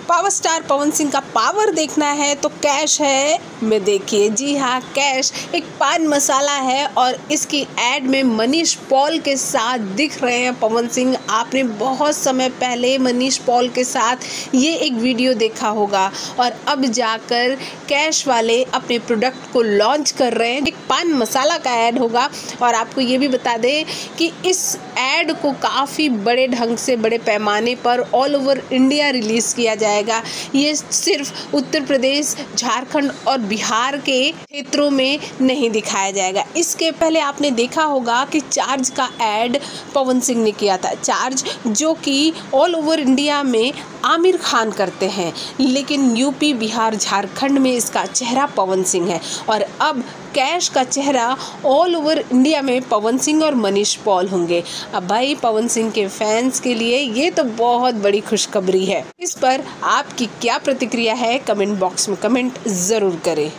Power star Pawan Singh का power देखना है तो कैश है में देखिए। जी हाँ, कैश एक पान मसाला है और इसकी एड में मनीष पॉल के साथ दिख रहे हैं पवन सिंह। आपने बहुत समय पहले मनीष पॉल के साथ ये एक वीडियो देखा होगा और अब जाकर कैश वाले अपने प्रोडक्ट को लॉन्च कर रहे हैं। एक पान मसाला का ऐड होगा और आपको ये भी बता दें कि इस ऐड को काफ़ी बड़े ढंग से, बड़े पैमाने पर ऑल ओवर इंडिया रिलीज़ किया जाएगा। ये सिर्फ उत्तर प्रदेश, झारखंड और बिहार के क्षेत्रों में नहीं दिखाया जाएगा। इसके पहले आपने देखा होगा कि चार्ज का ऐड पवन सिंह ने किया था। चार्ज जो कि ऑल ओवर इंडिया में आमिर खान करते हैं, लेकिन यूपी, बिहार, झारखंड में इसका चेहरा पवन सिंह है। और अब कैश का चेहरा ऑल ओवर इंडिया में पवन सिंह और मनीष पॉल होंगे। अब भाई पवन सिंह के फैंस के लिए ये तो बहुत बड़ी खुशखबरी है। इस पर आपकी क्या प्रतिक्रिया है? कमेंट बॉक्स में कमेंट ज़रूर करें।